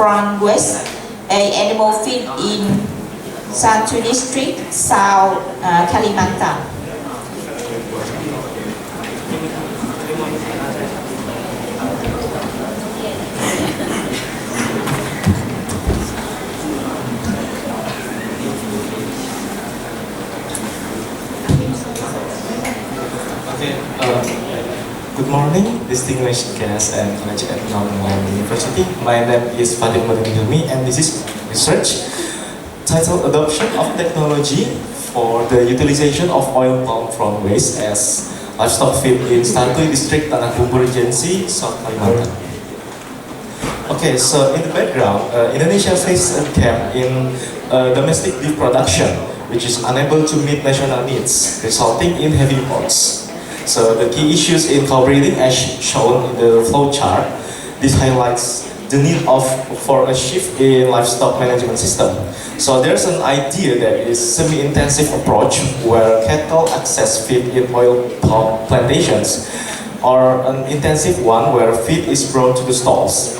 Frond West, a animal feed in Satui district, South Kalimantan. Good morning, distinguished guests and colleagues at Northern University. My name is Fathin Hilmi, and this is research titled Adoption of Technology for the Utilization of Oil Palm from Waste as Livestock Feed in Satui District, Tanah, Bumbu, Regency, South Kalimantan. Okay, so in the background, Indonesia faces a gap in domestic beef production, which is unable to meet national needs, resulting in heavy imports. So the key issues in cow breeding, as shown in the flow chart, this highlights the need for a shift in livestock management system. So there's an idea that is semi-intensive approach where cattle access feed in oil palm plantations, or an intensive one where feed is brought to the stalls.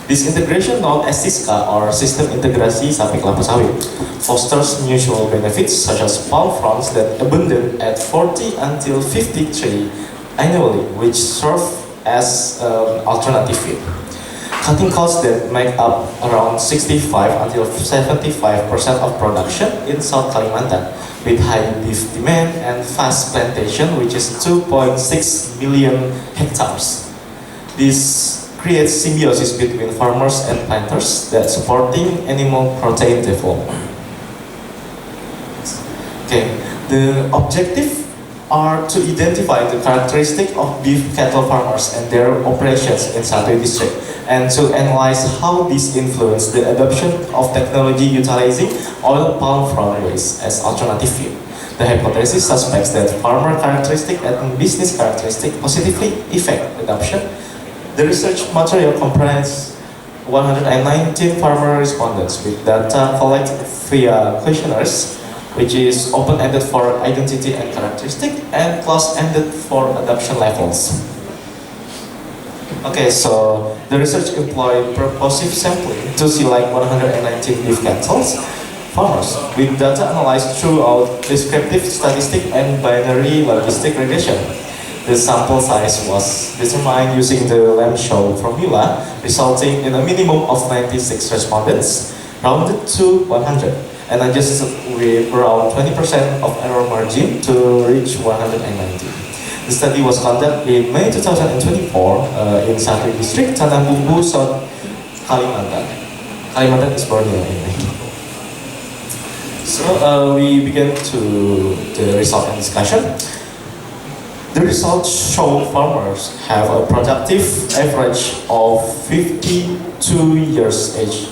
This integration, known as SISCA or System Integrasi Sapi Kelapa Sawit, fosters mutual benefits such as palm fronds that abundant at 40 until 50 trees annually, which serve as alternative feed. Cutting costs that make up around 65 until 75% of production in South Kalimantan, with high beef demand and fast plantation, which is 2.6 million hectares. This creates symbiosis between farmers and planters that supporting animal protein development. Okay, the objective are to identify the characteristics of beef cattle farmers and their operations in Satui district, and to analyze how this influence the adoption of technology utilizing oil palm from waste as alternative feed. The hypothesis suspects that farmer characteristics and business characteristics positively affect adoption. The research material comprises 119 farmer respondents with data collected via questionnaires, which is open-ended for identity and characteristic and closed-ended for adoption levels. Okay, so the research employed purposive sampling to select 119 beef cattle farmers with data analyzed throughout descriptive statistic and binary logistic regression. The sample size was determined using the Lamb-Shaw formula, resulting in a minimum of 96 respondents, rounded to 100, and adjusted with around 20% of error margin to reach 190. The study was conducted in May 2024 in Satui District, Tanah, Bumbu, South Kalimantan. Kalimantan is Borneo anyway. So we begin to the result and discussion. The results show farmers have a productive average of 52 years age.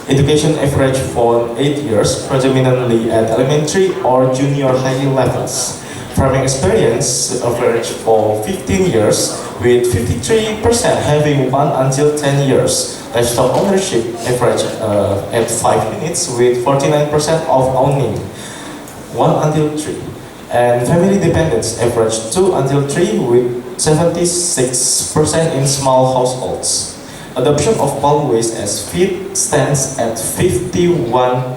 Education average for 8 years, predominantly at elementary or junior high levels. Farming experience average for 15 years, with 53% having 1 until 10 years. Livestock ownership average at 5 minutes, with 49% of owning 1 until 3. And family dependence average 2 until 3, with 76% in small households. Adoption of palm waste as feed stands at 51%,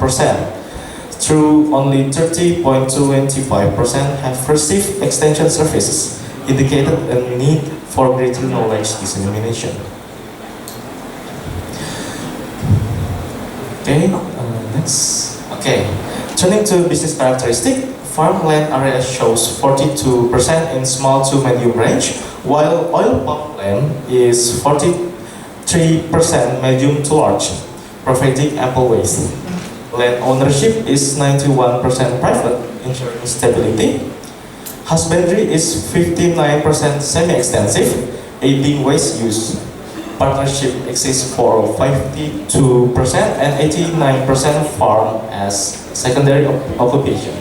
through only 30.25% have received extension services, indicated a need for greater knowledge dissemination. Okay, next. Okay, turning to business characteristic. Farmland area shows 42% in small to medium range, while oil palm land is 43% medium to large, providing ample waste. Land ownership is 91% private, ensuring stability. Husbandry is 59% semi-extensive, aiding waste use. Partnership exists for 52% and 89% farm as secondary occupation.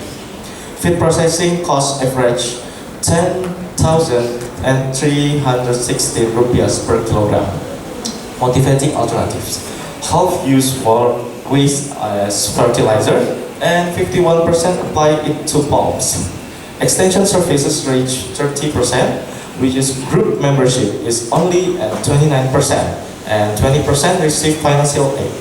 Feed processing cost average 10,360 rupiahs per kilogram. Motivating alternatives. Half use for waste as fertilizer and 51% apply it to palms. Extension services reach 30%, which is group membership is only at 29%, and 20% receive financial aid.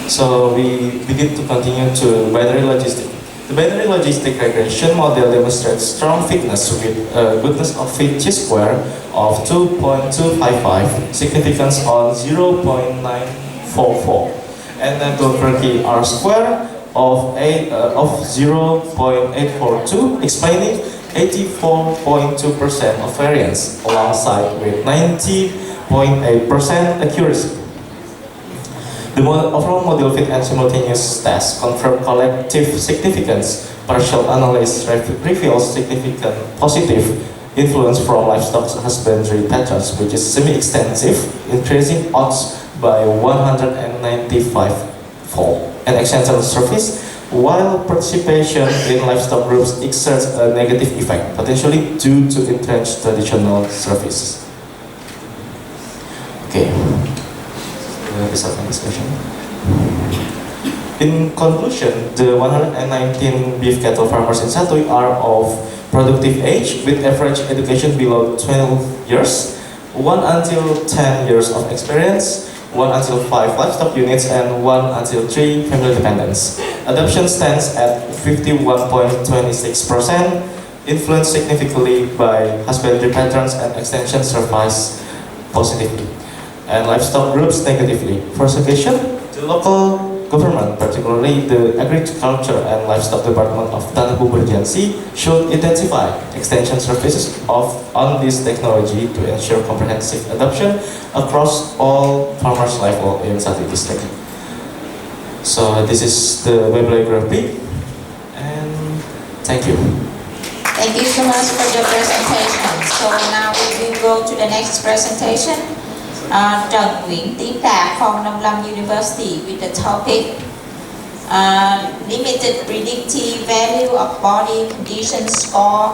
So we begin to continue to binary logistic. The binary logistic regression model demonstrates strong fitness with a goodness of fit chi-square of 2.255, significance on 0.944, and a Goldberg R-square of 0.842, explaining 84.2% of variance, alongside with 90.8% accuracy. The overall model fit and simultaneous test confirm collective significance. Partial analysis reveals significant positive influence from livestock husbandry patterns, which is semi-extensive, increasing odds by 195-fold, and extension surface, while participation in livestock groups exerts a negative effect, potentially due to entrenched traditional services. Okay. Result and discussion. In conclusion, the 119 beef cattle farmers in Satui are of productive age with average education below 12 years, 1 until 10 years of experience, 1 until 5 livestock units, and 1 until 3 family dependents. Adoption stands at 51.26%, influenced significantly by husbandry patterns and extension survives positively, and livestock groups negatively. For suggestion, the local government, particularly the Agriculture and Livestock Department of Tanah Regency, should intensify extension services on this technology to ensure comprehensive adoption across all farmers' level in Satui district. So this is the bibliography, and thank you. Thank you so much for the presentation. So now we will go to the next presentation. Trần Nguyễn Tiến Đạt from Nông Lâm University with the topic Limited Predictive Value of Body Condition Score